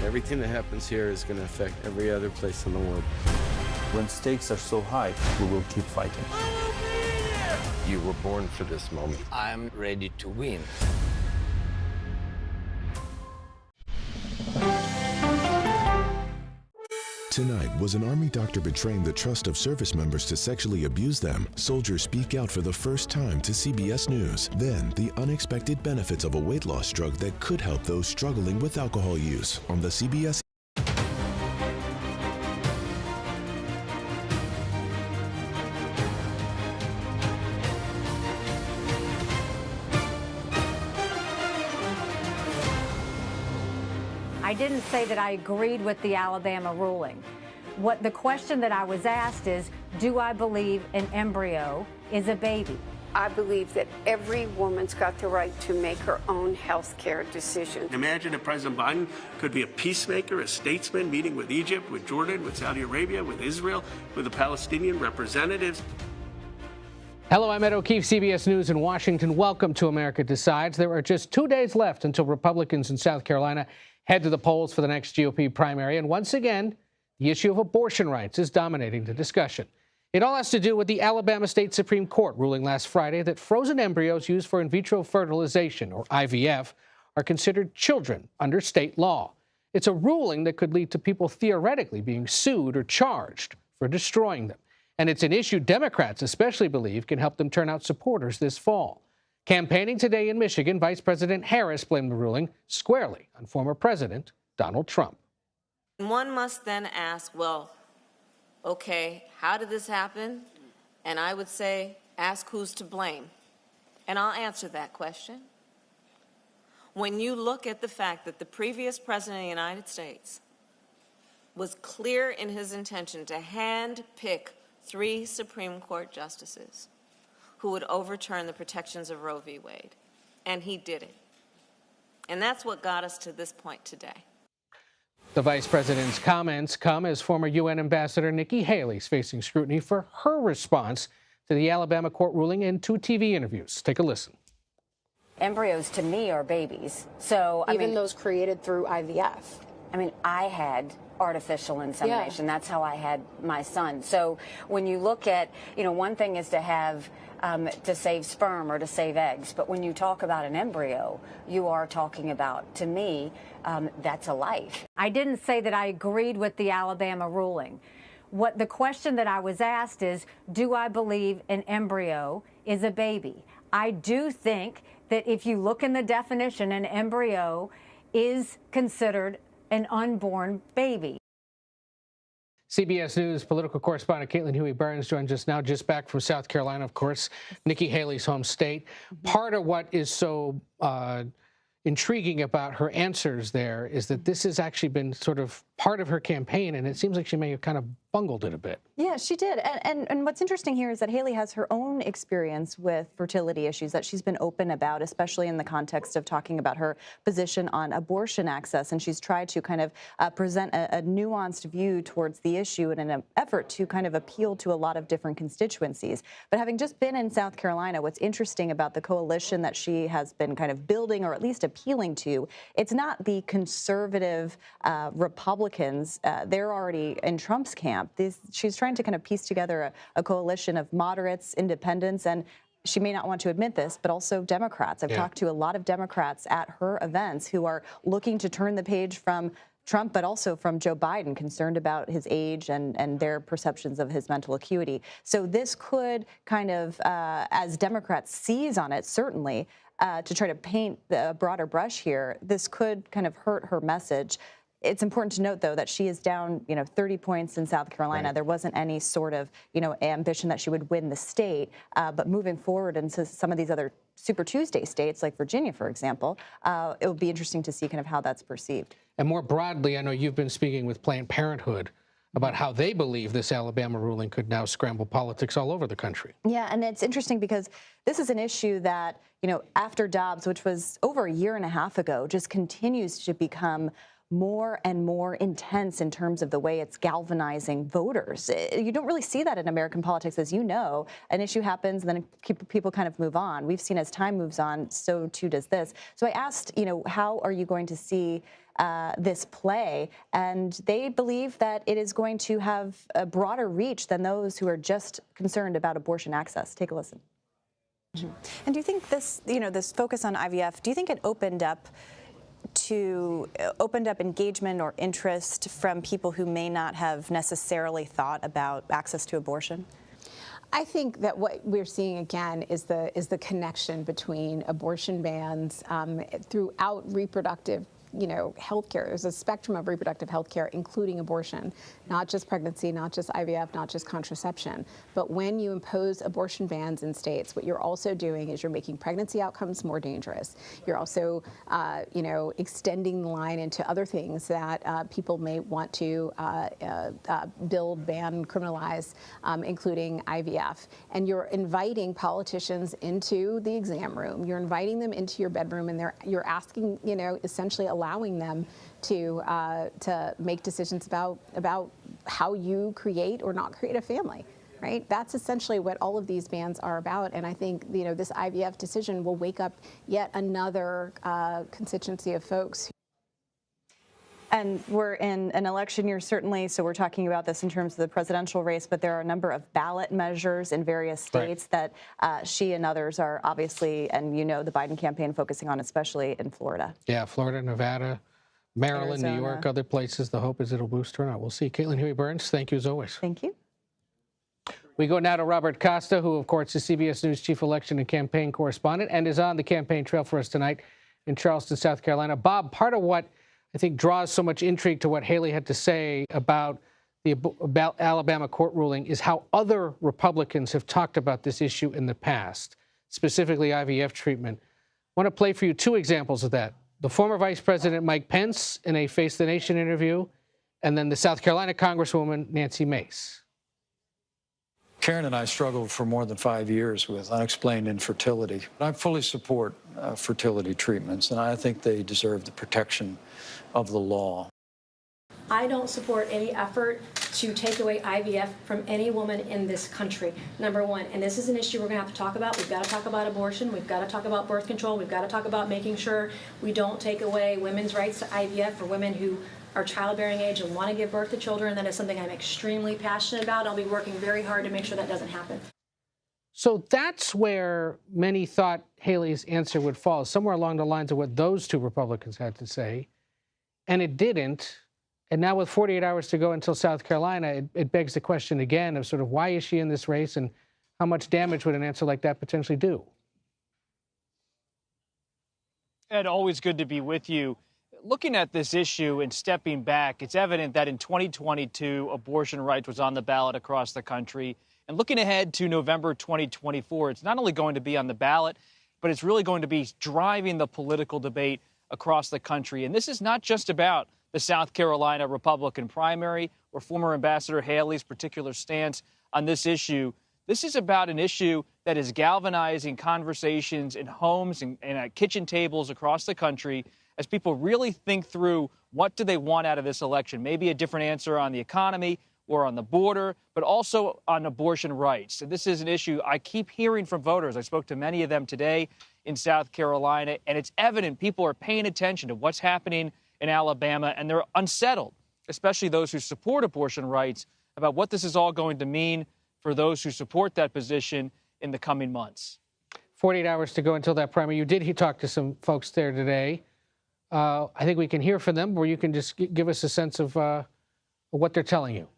Everything that happens here is going to affect every other place in the world. When stakes are so high, we will keep fighting. You were born for this moment. I'm ready to win. Tonight, was an Army doctor betraying the trust of service members to sexually abuse them? Soldiers speak out for the first time to CBS News. Then, the unexpected benefits of a weight loss drug that could help those struggling with alcohol use on the CBS. I didn't say that I agreed with the Alabama ruling. What the question that I was asked is, do I believe an embryo is a baby? I believe that every woman's got the right to make her own health care decision. Imagine if President Biden could be a peacemaker, a statesman, meeting with Egypt, with Jordan, with Saudi Arabia, with Israel, with the Palestinian representatives. Hello, I'm Ed O'Keefe, CBS News in Washington. Welcome to America Decides. There are just 2 days left until Republicans in South Carolina head to the polls for the next GOP primary. And once again, the issue of abortion rights is dominating the discussion. It all has to do with the Alabama State Supreme Court ruling last Friday that frozen embryos used for in vitro fertilization, or IVF, are considered children under state law. It's a ruling that could lead to people theoretically being sued or charged for destroying them. And it's an issue Democrats especially believe can help them turn out supporters this fall. Campaigning today in Michigan, Vice President Harris blamed the ruling squarely on former President Donald Trump. One must then ask, well, okay, how did this happen? And I would say, ask who's to blame. And I'll answer that question. When you look at the fact that the previous president of the United States was clear in his intention to hand-pick 3 Supreme Court justices who would overturn the protections of Roe v. Wade, and he did it. And that's what got us to this point today. The vice president's comments come as former UN Ambassador Nikki Haley is facing scrutiny for her response to the Alabama court ruling in 2 TV interviews. Take a listen. Embryos to me are babies. So even those created through IVF. I mean, I had artificial insemination. Yeah. That's how I had my son. So when you look at, one thing is to have to save sperm or to save eggs. But when you talk about an embryo, you are talking about, to me, that's a life. I didn't say that I agreed with the Alabama ruling. What the question that I was asked is, do I believe an embryo is a baby? I do think that if you look in the definition, an embryo is considered an unborn baby. CBS News political correspondent Caitlin Huey-Burns joins us now, just back from South Carolina, of course, Nikki Haley's home state. Part of what is so intriguing about her answers there is that this has actually been sort of part of her campaign, and it seems like she may have kind of bungled it a bit. Yeah, she did. And what's interesting here is that Haley has her own experience with fertility issues that she's been open about, especially in the context of talking about her position on abortion access. And she's tried to kind of present a nuanced view towards the issue in an effort to kind of appeal to a lot of different constituencies. But having just been in South Carolina, what's interesting about the coalition that she has been kind of building, or at least appealing to, it's not the conservative Republicans. They're already in Trump's camp. She's trying to kind of piece together a coalition of moderates, independents, and she may not want to admit this, but also Democrats. I've talked to a lot of Democrats at her events who are looking to turn the page from Trump, but also from Joe Biden, concerned about his age and their perceptions of his mental acuity. So this could kind of, as Democrats seize on it, certainly, to try to paint a broader brush here, this could kind of hurt her message. It's important to note, though, that she is down, 30 points in South Carolina. Right. There wasn't any sort of, ambition that she would win the state. But moving forward into some of these other Super Tuesday states, like Virginia, for example, it will be interesting to see kind of how that's perceived. And more broadly, I know you've been speaking with Planned Parenthood about how they believe this Alabama ruling could now scramble politics all over the country. Yeah, and it's interesting because this is an issue that, after Dobbs, which was over a year and a half ago, just continues to become more and more intense in terms of the way it's galvanizing voters. You don't really see that in American politics, as you know. An issue happens, and then people kind of move on. We've seen as time moves on, so too does this. So I asked, how are you going to see this play, and they believe that it is going to have a broader reach than those who are just concerned about abortion access. Take a listen. And do you think this, this focus on IVF, do you think it opened up engagement or interest from people who may not have necessarily thought about access to abortion? I think that what we're seeing again is the connection between abortion bans throughout reproductive healthcare. There's a spectrum of reproductive healthcare, including abortion, not just pregnancy, not just IVF, not just contraception. But when you impose abortion bans in states, what you're also doing is you're making pregnancy outcomes more dangerous. You're also, extending the line into other things that people may want to build, ban, criminalize, including IVF. And you're inviting politicians into the exam room. You're inviting them into your bedroom, and you're asking, essentially allowing them to make decisions about how you create or not create a family, right? That's essentially what all of these bans are about. And I think, this IVF decision will wake up yet another constituency of folks. And we're in an election year, certainly, so we're talking about this in terms of the presidential race, but there are a number of ballot measures in various states that she and others are obviously, and the Biden campaign focusing on, especially in Florida. Yeah, Florida, Nevada, Maryland, Arizona, New York, other places. The hope is it'll boost turnout. We'll see. Caitlin Huey-Burns, thank you as always. Thank you. We go now to Robert Costa, who, of course, is CBS News chief election and campaign correspondent and is on the campaign trail for us tonight in Charleston, South Carolina. Bob, part of what I think draws so much intrigue to what Haley had to say about the Alabama court ruling is how other Republicans have talked about this issue in the past, specifically IVF treatment. I want to play for you two examples of that. The former Vice President Mike Pence in a Face the Nation interview, and then the South Carolina Congresswoman Nancy Mace. Karen and I struggled for more than 5 years with unexplained infertility. I fully support fertility treatments, and I think they deserve the protection of the law. I don't support any effort to take away IVF from any woman in this country, number one. And this is an issue we're going to have to talk about. We've got to talk about abortion. We've got to talk about birth control. We've got to talk about making sure we don't take away women's rights to IVF for women who are childbearing age and want to give birth to children. That is something I'm extremely passionate about. I'll be working very hard to make sure that doesn't happen. So that's where many thought Haley's answer would fall, somewhere along the lines of what those two Republicans had to say. And it didn't. And now with 48 hours to go until South Carolina, it begs the question again of sort of why is she in this race and how much damage would an answer like that potentially do? Ed, always good to be with you. Looking at this issue and stepping back, it's evident that in 2022, abortion rights was on the ballot across the country. And looking ahead to November 2024, it's not only going to be on the ballot, but it's really going to be driving the political debate across the country. And this is not just about the South Carolina Republican primary or former Ambassador Haley's particular stance on this issue. This is about an issue that is galvanizing conversations in homes and at kitchen tables across the country as people really think through what do they want out of this election. Maybe a different answer on the economy or on the border, but also on abortion rights. And this is an issue I keep hearing from voters. I spoke to many of them today in South Carolina, and it's evident people are paying attention to what's happening in Alabama, and they're unsettled, especially those who support abortion rights, about what this is all going to mean for those who support that position in the coming months. 48 hours to go until that primary. You did talk to some folks there today. I think we can hear from them, or you can just give us a sense of what they're telling you.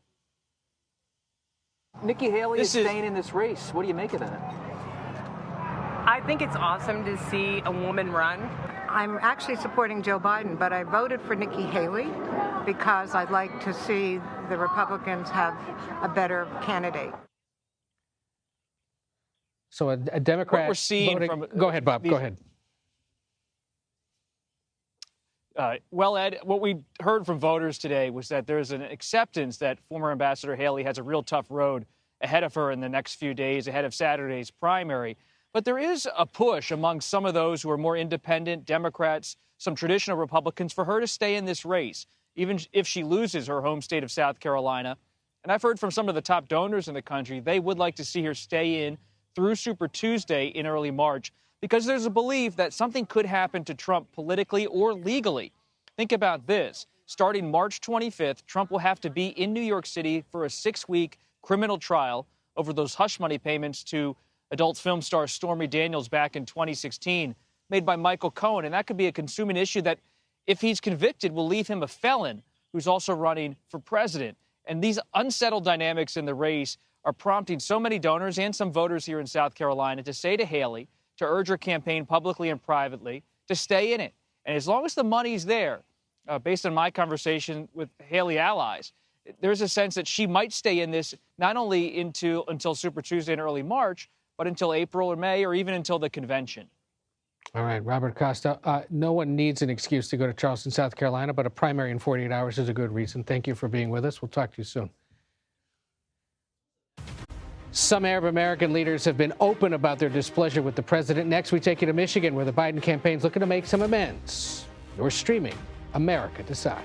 Nikki Haley is staying in this race. What do you make of that? I think it's awesome to see a woman run. I'm actually supporting Joe Biden, but I voted for Nikki Haley because I'd like to see the Republicans have a better candidate. So a Democrat what we're seeing voting... from... Go ahead, Bob. Go ahead. Well, Ed, what we heard from voters today was that there's an acceptance that former Ambassador Haley has a real tough road ahead of her in the next few days, ahead of Saturday's primary. But there is a push among some of those who are more independent Democrats, some traditional Republicans, for her to stay in this race, even if she loses her home state of South Carolina. And I've heard from some of the top donors in the country, they would like to see her stay in through Super Tuesday in early March, because there's a belief that something could happen to Trump politically or legally Think about this. Starting March 25th, Trump will have to be in New York City for a 6-week criminal trial over those hush money payments to adult film star Stormy Daniels back in 2016, made by Michael Cohen. And that could be a consuming issue that, if he's convicted, will leave him a felon who's also running for president. And these unsettled dynamics in the race are prompting so many donors and some voters here in South Carolina to say to Haley, to urge her campaign publicly and privately, to stay in it. And as long as the money's there, based on my conversation with Haley allies, there's a sense that she might stay in this not only until Super Tuesday in early March, but until April or May, or even until the convention. All right, Robert Costa, no one needs an excuse to go to Charleston, South Carolina, but a primary in 48 hours is a good reason. Thank you for being with us. We'll talk to you soon. Some Arab American leaders have been open about their displeasure with the president. Next, we take you to Michigan, where the Biden campaign's looking to make some amends. You're streaming America Decides.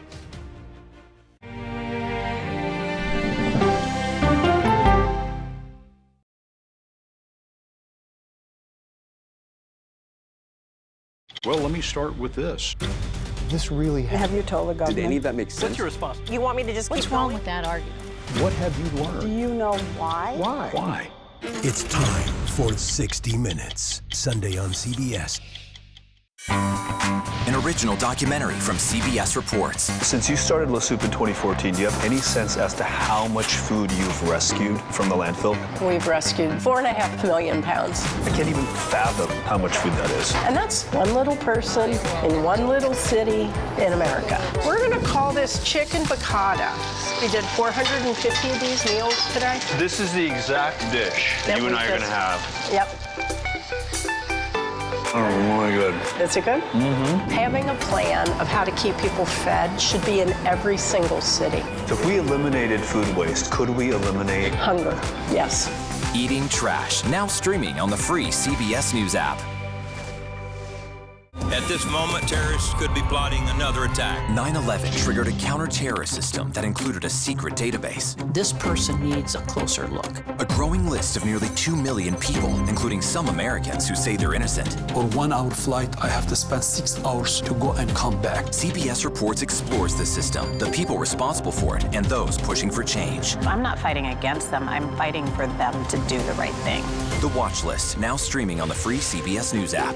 Well, let me start with this. This really Have you told the government? Did any of that make sense? What's your response? You want me to just keep going with that argument? What have you learned? Do you know why? Why? Why? It's time for 60 Minutes, Sunday on CBS. An original documentary from CBS Reports. Since you started La Soup in 2014, do you have any sense as to how much food you've rescued from the landfill? We've rescued 4.5 million pounds. I can't even fathom how much food that is. And that's one little person in one little city in America. We're going to call this chicken piccata. We did 450 of these meals today. This is the exact dish you and I are going to have. Yep. Oh my God. Is it good? Mm-hmm. Having a plan of how to keep people fed should be in every single city. If we eliminated food waste, could we eliminate hunger? Yes. Eating Trash, now streaming on the free CBS News app. At this moment, terrorists could be plotting another attack. 9/11 triggered a counter-terrorist system that included a secret database. This person needs a closer look. A growing list of nearly 2 million people, including some Americans who say they're innocent. For 1 hour flight, I have to spend 6 hours to go and come back. CBS Reports explores the system, the people responsible for it, and those pushing for change. I'm not fighting against them. I'm fighting for them to do the right thing. The Watch List, now streaming on the free CBS News app.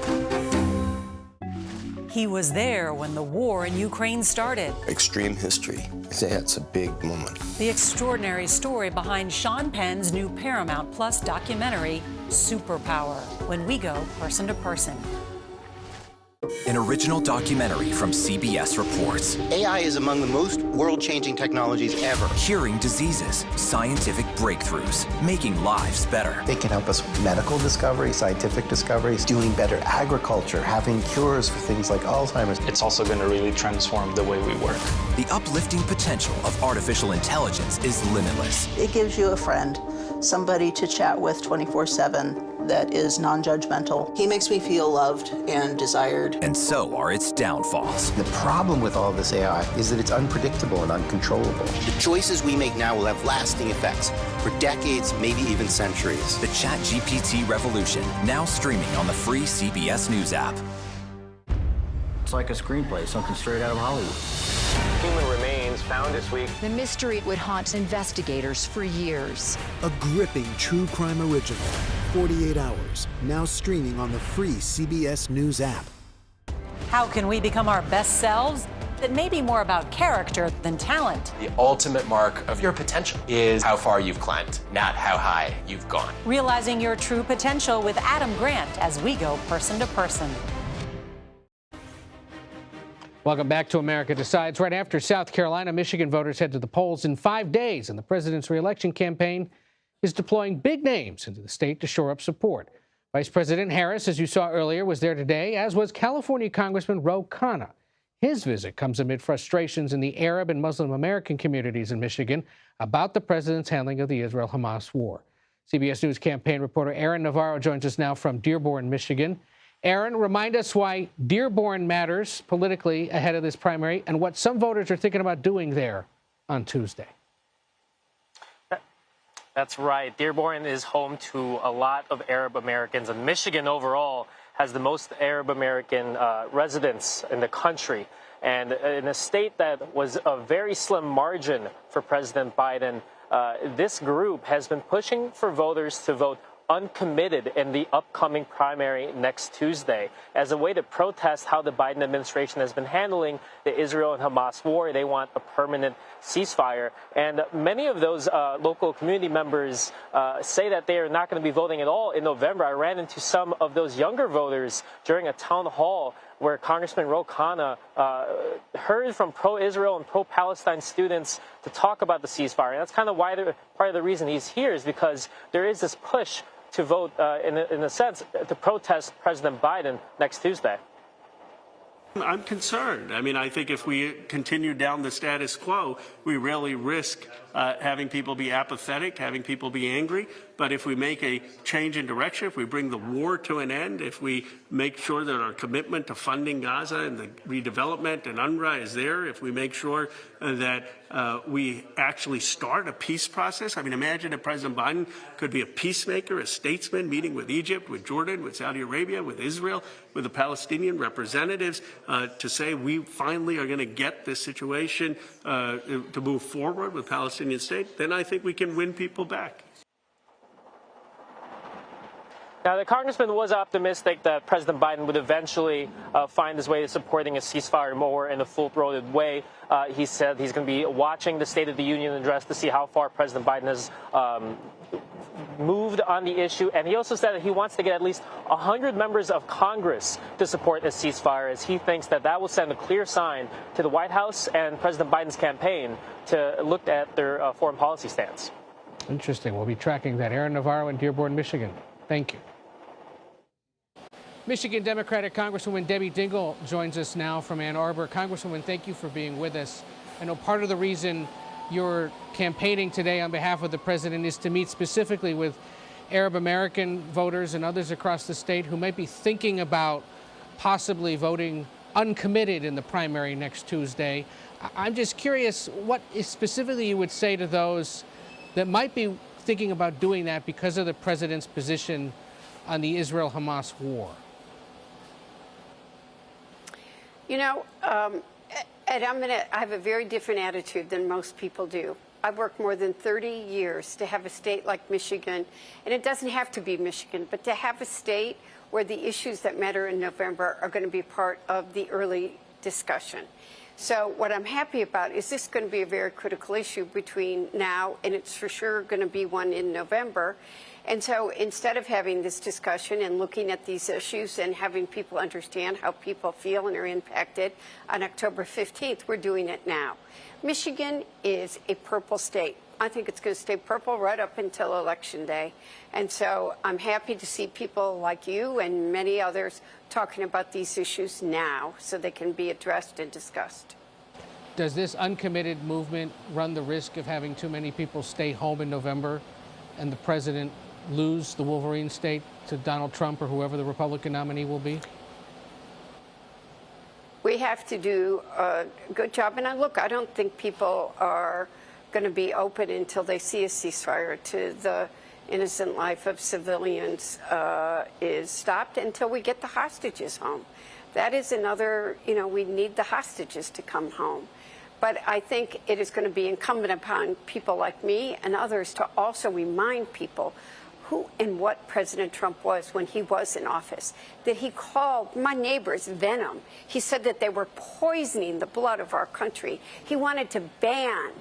He was there when the war in Ukraine started. Extreme history. It's a big moment. The extraordinary story behind Sean Penn's new Paramount Plus documentary, Superpower, when we go person to person. An original documentary from CBS Reports. AI is among the most world-changing technologies ever. Curing diseases, scientific breakthroughs, making lives better. They can help us with medical discoveries, scientific discoveries, doing better agriculture, having cures for things like Alzheimer's. It's also going to really transform the way we work. The uplifting potential of artificial intelligence is limitless. It gives you a friend, somebody to chat with 24/7 that is non-judgmental. He makes me feel loved and desired. And so are its downfalls. The problem with all this AI is that it's unpredictable and uncontrollable. The choices we make now will have lasting effects for decades, maybe even centuries. The ChatGPT revolution, now streaming on the free CBS News app. It's like a screenplay, something straight out of Hollywood. Human remains found this week. The mystery would haunt investigators for years. A gripping true crime original, 48 Hours, now streaming on the free CBS News app. How can we become our best selves? That may be more about character than talent. The ultimate mark of your potential is how far you've climbed, not how high you've gone. Realizing your true potential with Adam Grant as we go person to person. Welcome back to America Decides. Right after South Carolina, Michigan voters head to the polls in 5 days, and the president's reelection campaign is deploying big names into the state to shore up support. Vice President Harris, as you saw earlier, was there today, as was California Congressman Ro Khanna. His visit comes amid frustrations in the Arab and Muslim American communities in Michigan about the president's handling of the Israel-Hamas war. CBS News campaign reporter Aaron Navarro joins us now from Dearborn, Michigan. Aaron, remind us why Dearborn matters politically ahead of this primary and what some voters are thinking about doing there on Tuesday. That's right. Dearborn is home to a lot of Arab Americans, and Michigan overall has the most Arab American residents in the country. And in a state that was a very slim margin for President Biden, this group has been pushing for voters to vote uncommitted in the upcoming primary next Tuesday as a way to protest how the Biden administration has been handling the Israel and Hamas war. They want a permanent ceasefire. And many of those local community members say that they are not going to be voting at all in November. I ran into some of those younger voters during a town hall where Congressman Ro Khanna heard from pro-Israel and pro-Palestine students to talk about the ceasefire. And that's kind of why part of the reason he's here is because there is this push to vote, in a sense, to protest President Biden next Tuesday. I'm concerned. I mean, I think if we continue down the status quo, we really risk having people be apathetic, having people be angry. But if we make a change in direction, if we bring the war to an end, if we make sure that our commitment to funding Gaza and the redevelopment and UNRWA is there, if we make sure that we actually start a peace process. I mean, imagine if President Biden could be a peacemaker, a statesman, meeting with Egypt, with Jordan, with Saudi Arabia, with Israel, with the Palestinian representatives to say we finally are going to get this situation to move forward with Palestinian state, then I think we can win people back. Now, the congressman was optimistic that President Biden would eventually find his way to supporting a ceasefire more in a full-throated way. He said he's going to be watching the State of the Union address to see how far President Biden has moved on the issue. And he also said that he wants to get at least 100 members of Congress to support a ceasefire, as he thinks that that will send a clear sign to the White House and President Biden's campaign to look at their foreign policy stance. Interesting. We'll be tracking that. Aaron Navarro in Dearborn, Michigan. Thank you. Michigan Democratic Congresswoman Debbie Dingell joins us now from Ann Arbor. Congresswoman, thank you for being with us. I know part of the reason you're campaigning today on behalf of the president is to meet specifically with Arab American voters and others across the state who might be thinking about possibly voting uncommitted in the primary next Tuesday. I'm just curious what specifically you would say to those that might be thinking about doing that because of the president's position on the Israel-Hamas war. You know, and I have a very different attitude than most people do. I've worked more than 30 years to have a state like Michigan, and it doesn't have to be Michigan, but to have a state where the issues that matter in November are going to be part of the early discussion. So what I'm happy about is this is going to be a very critical issue between now and it's for sure going to be one in November. And so instead of having this discussion and looking at these issues and having people understand how people feel and are impacted on October 15th, we're doing it now. Michigan is a purple state. I think it's going to stay purple right up until Election Day. And so I'm happy to see people like you and many others talking about these issues now so they can be addressed and discussed. Does this uncommitted movement run the risk of having too many people stay home in November and the president lose the Wolverine state to Donald Trump or whoever the Republican nominee will be? We have to do a good job. And look, I don't think people are going to be open until they see a ceasefire to the innocent life of civilians is stopped until we get the hostages home. That is another, we need the hostages to come home. But I think it is going to be incumbent upon people like me and others to also remind people who and what President Trump was when he was in office, that he called my neighbors venom. He said that they were poisoning the blood of our country. He wanted to ban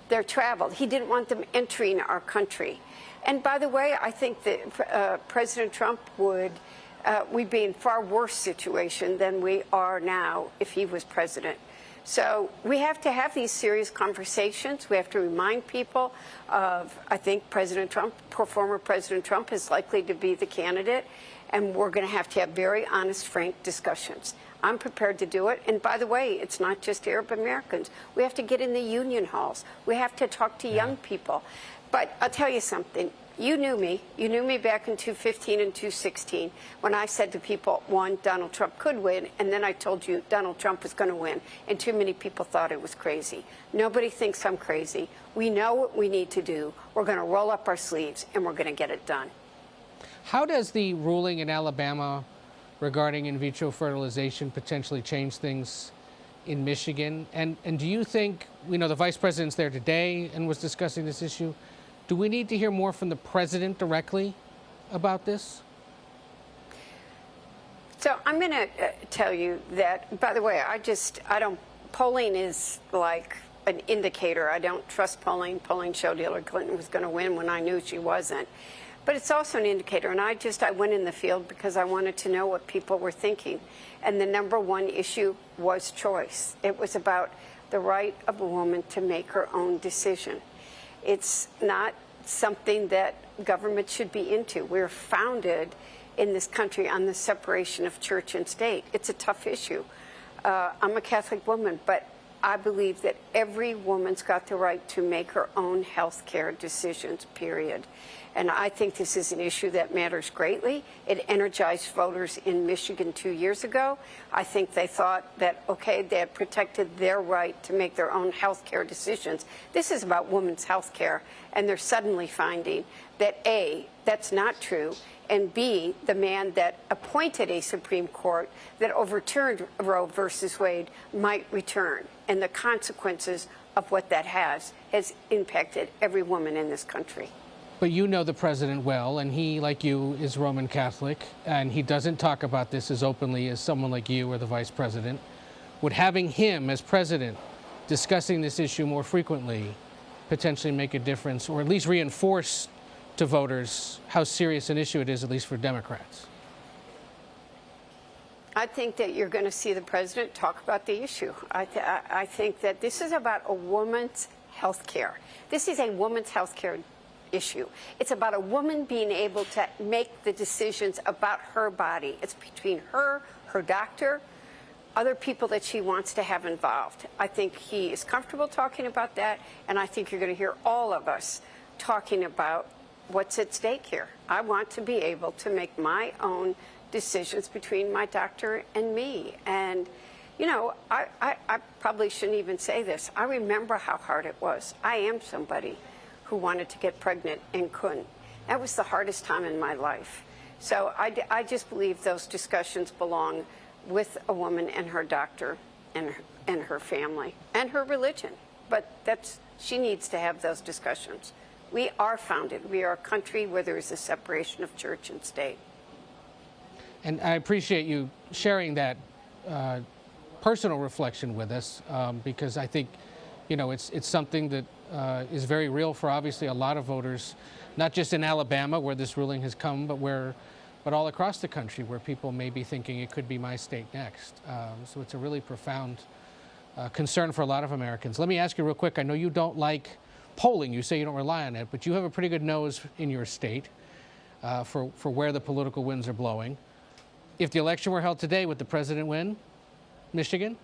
their travel. He didn't want them entering our country. And by the way, I think that President Trump we'd be in far worse situation than we are now if he was president. So we have to have these serious conversations. We have to remind people of, I think, former President Trump is likely to be the candidate, and we're going to have very honest, frank discussions. I'm prepared to do it. And by the way, it's not just Arab Americans. We have to get in the union halls. We have to talk to young people. But I'll tell you something. You knew me. You knew me back in 2015 and 2016 when I said to people, one, Donald Trump could win, and then I told you Donald Trump was going to win, and too many people thought it was crazy. Nobody thinks I'm crazy. We know what we need to do. We're going to roll up our sleeves, and we're going to get it done. How does the ruling in Alabama regarding in vitro fertilization potentially change things in Michigan. And do you think, the vice president's there today and was discussing this issue. Do we need to hear more from the president directly about this? So I'm going to tell you that, by the way, polling is like an indicator. I don't trust polling. Polling showed Hillary Clinton was going to win when I knew she wasn't. But it's also an indicator. And I went in the field because I wanted to know what people were thinking. And the number one issue was choice. It was about the right of a woman to make her own decision. It's not something that government should be into. We're founded in this country on the separation of church and state. It's a tough issue. I'm a Catholic woman, but I believe that every woman's got the right to make her own health care decisions, period. And I think this is an issue that matters greatly. It energized voters in Michigan 2 years ago. I think they thought that, okay, they had protected their right to make their own health care decisions. This is about women's health care, and they're suddenly finding that, A, that's not true, and B, the man that appointed a Supreme Court that overturned Roe versus Wade might return. And the consequences of what that has impacted every woman in this country. But you know the president well, and he, like you, is Roman Catholic, and he doesn't talk about this as openly as someone like you or the vice president. Would having him as president discussing this issue more frequently potentially make a difference, or at least reinforce to voters how serious an issue it is, at least for Democrats? I think that you're going to see the president talk about the issue. I think that this is about a woman's health care. This is a woman's health care issue. It's about a woman being able to make the decisions about her body. It's between her, her doctor, other people that she wants to have involved. I think he is comfortable talking about that, and I think you're going to hear all of us talking about what's at stake here. I want to be able to make my own decisions between my doctor and me. And, I probably shouldn't even say this. I remember how hard it was. I am somebody who wanted to get pregnant and couldn't. That was the hardest time in my life. So I just believe those discussions belong with a woman and her doctor and her family and her religion. But she needs to have those discussions. We are founded. We are a country where there is a separation of church and state. And I appreciate you sharing that personal reflection with us, because I think, it's something that is very real for obviously a lot of voters, not just in Alabama where this ruling has come, but all across the country where people may be thinking it could be my state next. So it's a really profound concern for a lot of Americans. Let me ask you real quick. I know you don't like polling. You say you don't rely on it, but you have a pretty good nose in your state for where the political winds are blowing. If the election were held today, would the president win Michigan?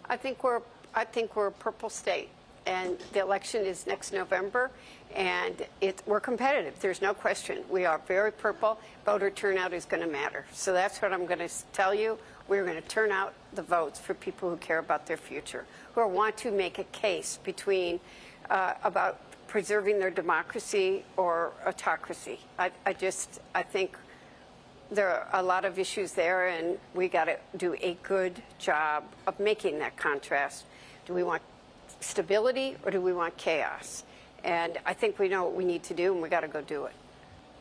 I think we're a purple state, and the election is next November, and we're competitive. There's no question. We are very purple. Voter turnout is going to matter. So that's what I'm going to tell you. We're going to turn out the votes for people who care about their future, who want to make a case between about preserving their democracy or autocracy. I think there are a lot of issues there, and we got to do a good job of making that contrast. Do we want stability or do we want chaos? And I think we know what we need to do, and we got to go do it.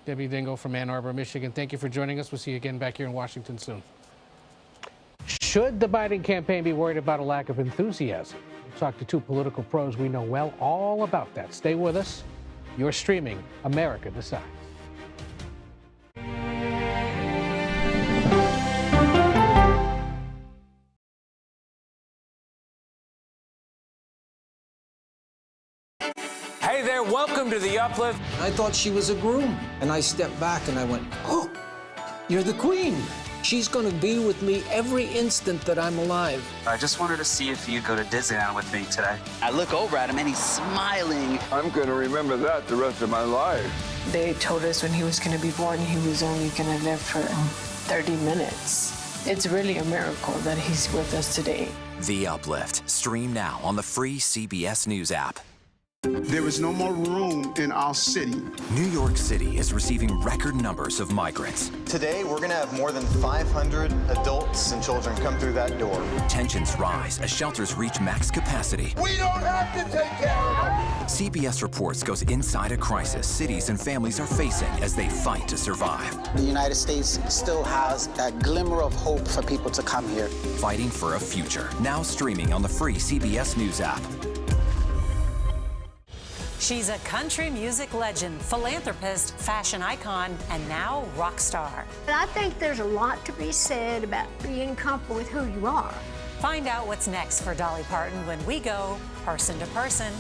Debbie Dingell from Ann Arbor, Michigan, thank you for joining us. We'll see you again back here in Washington soon. Should the Biden campaign be worried about a lack of enthusiasm? We'll talk to two political pros we know well all about that. Stay with us. You're streaming America Decides. Hey there, welcome to The Uplift. I thought she was a groom, and I stepped back and I went, oh, you're the queen. She's gonna be with me every instant that I'm alive. I just wanted to see if you'd go to Disneyland with me today. I look over at him and he's smiling. I'm gonna remember that the rest of my life. They told us when he was gonna be born, he was only gonna live for 30 minutes. It's really a miracle that he's with us today. The Uplift. Stream now on the free CBS News app. There is no more room in our city. New York City is receiving record numbers of migrants. Today, we're going to have more than 500 adults and children come through that door. Tensions rise as shelters reach max capacity. We don't have to take care of them. CBS Reports goes inside a crisis cities and families are facing as they fight to survive. The United States still has a glimmer of hope for people to come here. Fighting for a future. Now streaming on the free CBS News app. She's a country music legend, philanthropist, fashion icon, and now rock star. I think there's a lot to be said about being comfortable with who you are. Find out what's next for Dolly Parton when we go person to person.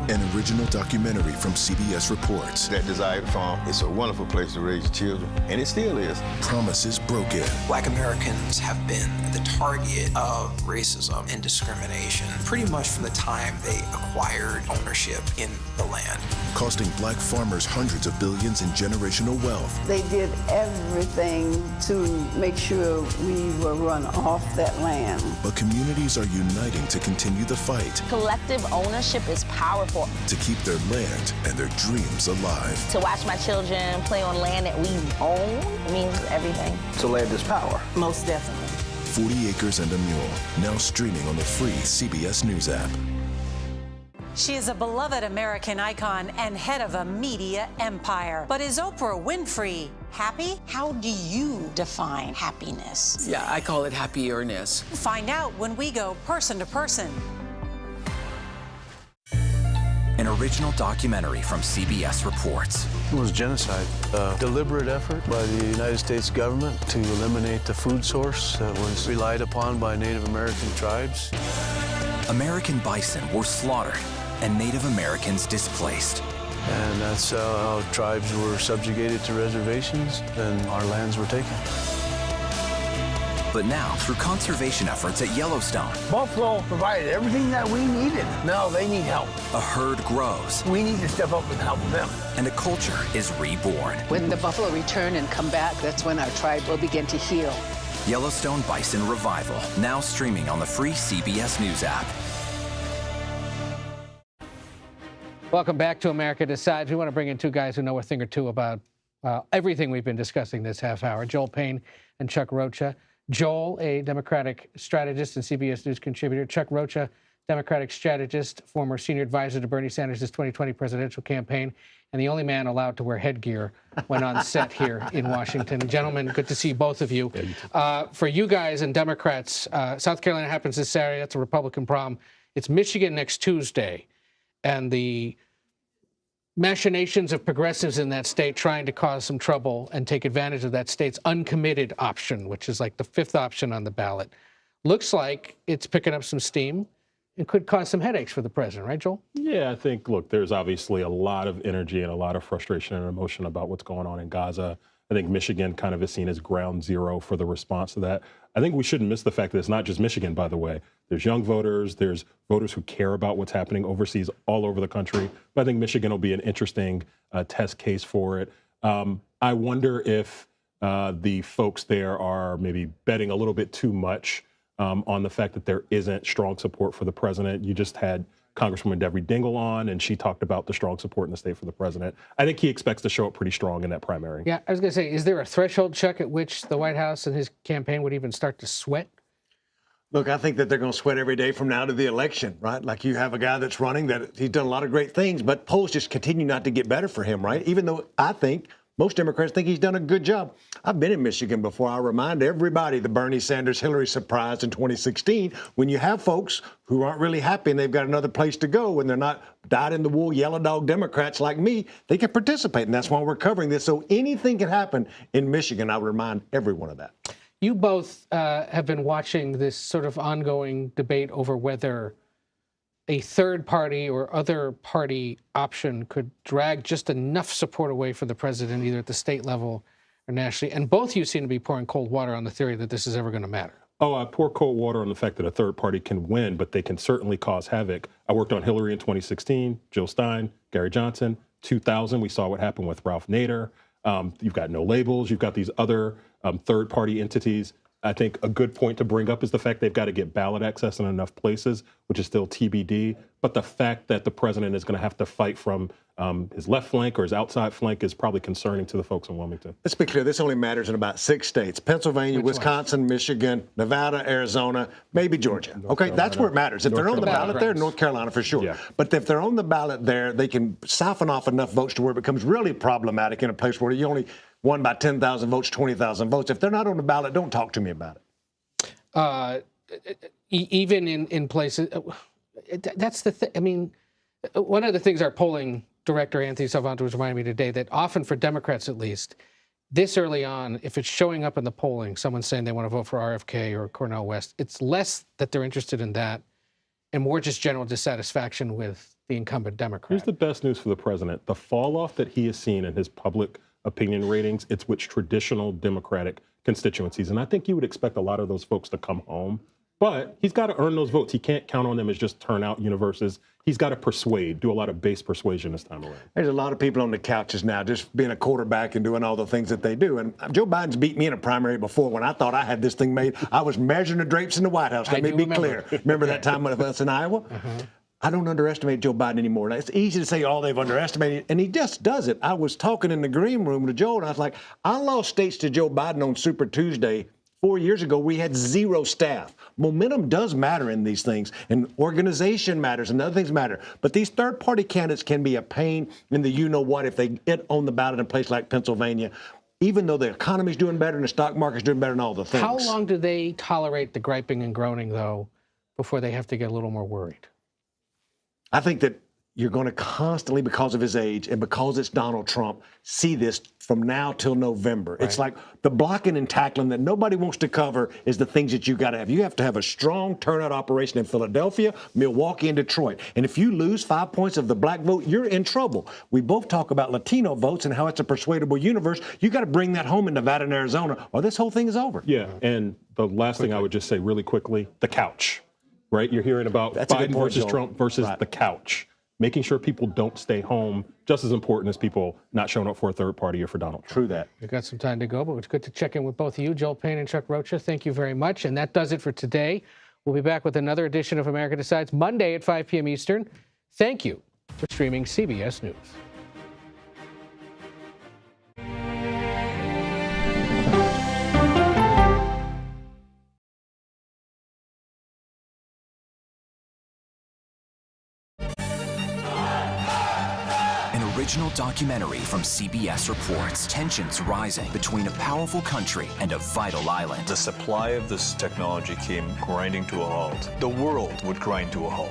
An original documentary from CBS Reports. That desired farm is a wonderful place to raise children, and it still is. Promises broken. Black Americans have been the target of racism and discrimination pretty much from the time they acquired ownership in the land. Costing black farmers hundreds of billions in generational wealth. They did everything to make sure we were run off that land. But communities are uniting to continue the fight. Collective ownership is powerful. To keep their land and their dreams alive. To watch my children play on land that we own means everything. So land is power. Most definitely. 40 Acres and a Mule, now streaming on the free CBS News app. She is a beloved American icon and head of a media empire. But is Oprah Winfrey happy? How do you define happiness? Yeah, I call it happierness. Find out when we go person to person. An original documentary from CBS Reports. It was genocide, a deliberate effort by the United States government to eliminate the food source that was relied upon by Native American tribes. American bison were slaughtered and Native Americans displaced. And that's how tribes were subjugated to reservations and our lands were taken. But now, through conservation efforts at Yellowstone, Buffalo provided everything that we needed. Now they need help. a herd grows. We need to step up and help them. And a culture is reborn. When the buffalo return and come back, that's when our tribe will begin to heal. Yellowstone Bison Revival, now streaming on the free CBS News app. Welcome back to America Decides. We want to bring in two guys who know a thing or two about everything we've been discussing this half hour, Joel Payne and Chuck Rocha. Joel, a Democratic strategist and CBS News contributor. Chuck Rocha, Democratic strategist, former senior advisor to Bernie Sanders' 2020 presidential campaign, and the only man allowed to wear headgear when on set here in Washington. Gentlemen, good to see both of you. For you guys and Democrats, South Carolina happens this Saturday. That's a Republican prom. It's Michigan next Tuesday. And the machinations of progressives in that state trying to cause some trouble and take advantage of that state's uncommitted option, which is like the fifth option on the ballot, looks like it's picking up some steam and could cause some headaches for the president, right, Joel? Yeah, I think, look, there's obviously a lot of energy and a lot of frustration and emotion about what's going on in Gaza. I think Michigan kind of is seen as ground zero for the response to that. I think we shouldn't miss the fact that it's not just Michigan, by the way. There's young voters, there's voters who care about what's happening overseas all over the country. But I think Michigan will be an interesting test case for it. I wonder if the folks there are maybe betting a little bit too much on the fact that there isn't strong support for the president. You just had Congresswoman Debbie Dingell on, and she talked about the strong support in the state for the president. I think he expects to show up pretty strong in that primary. Yeah, I was going to say, is there a threshold, Chuck, at which the White House and his campaign would even start to sweat? Look, I think that they're going to sweat every day from now to the election, right? Like you have a guy that's running that he's done a lot of great things, but polls just continue not to get better for him, right? Even though I think most Democrats think he's done a good job. I've been in Michigan before. I remind everybody the Bernie Sanders-Hillary surprise in 2016. When you have folks who aren't really happy and they've got another place to go and they're not dyed-in-the-wool yellow dog Democrats like me, they can participate, and that's why we're covering this. So anything can happen in Michigan. I remind everyone of that. You both have been watching this sort of ongoing debate over whether a third party or other party option could drag just enough support away from the president, either at the state level or nationally. And both of you seem to be pouring cold water on the theory that this is ever going to matter. Oh, I pour cold water on the fact that a third party can win, but they can certainly cause havoc. I worked on Hillary in 2016, Jill Stein, Gary Johnson. 2000, we saw what happened with Ralph Nader. You've got No Labels. You've got these other third party entities. I think a good point to bring up is the fact they've got to get ballot access in enough places, which is still TBD. But the fact that the president is going to have to fight from his left flank or his outside flank is probably concerning to the folks in Wilmington. Let's be clear, this only matters in about 6 states: Pennsylvania, Wisconsin, Michigan, Nevada, Arizona, maybe Georgia. Okay, that's where it matters. If they're on the ballot there, North Carolina for sure. Yeah. But if they're on the ballot there, they can siphon off enough votes to where it becomes really problematic in a place where you only won by 10,000 votes, 20,000 votes. If they're not on the ballot, don't talk to me about it. Even in places, that's the thing. I mean, one of the things our polling director, Anthony Salvanto, was reminding me today, that often for Democrats at least, this early on, if it's showing up in the polling, someone's saying they want to vote for RFK or Cornel West, it's less that they're interested in that and more just general dissatisfaction with the incumbent Democrat. Here's the best news for the president. The fall off that he has seen in his public opinion ratings, it's with traditional Democratic constituencies. And I think you would expect a lot of those folks to come home. But he's got to earn those votes. He can't count on them as just turnout universes. He's got to persuade, do a lot of base persuasion this time around. There's a lot of people on the couches now just being a quarterback and doing all the things that they do. And Joe Biden's beat me in a primary before when I thought I had this thing made. I was measuring the drapes in the White House. Let me be clear. Remember that time with us in Iowa? I don't underestimate Joe Biden anymore. It's easy to say, oh, they've underestimated, and he just does it. I was talking in the green room to Joe, and I was like, I lost states to Joe Biden on Super Tuesday 4 years ago. We had 0 staff. Momentum does matter in these things, and organization matters, and other things matter. But these third-party candidates can be a pain in the you-know-what if they get on the ballot in a place like Pennsylvania, even though the economy's doing better and the stock market's doing better and all the things. How long do they tolerate the griping and groaning, though, before they have to get a little more worried? I think that you're going to constantly, because of his age and because it's Donald Trump, see this from now till November. Right. It's like the blocking and tackling that nobody wants to cover is the things that you got to have. You have to have a strong turnout operation in Philadelphia, Milwaukee, and Detroit. And if you lose 5 points of the black vote, you're in trouble. We both talk about Latino votes and how it's a persuadable universe. You got to bring that home in Nevada and Arizona, or this whole thing is over. Yeah, and the last thing I would just say really quickly, the couch, right? You're hearing about Biden versus Trump versus the couch. Making sure people don't stay home, just as important as people not showing up for a third party or for Donald Trump. True that. We've got some time to go, but it's good to check in with both of you, Joel Payne and Chuck Rocha. Thank you very much. And that does it for today. We'll be back with another edition of America Decides Monday at 5 p.m. Eastern. Thank you for streaming CBS News. Original documentary from CBS reports tensions rising between a powerful country and a vital island. The supply of this technology came grinding to a halt. The world would grind to a halt.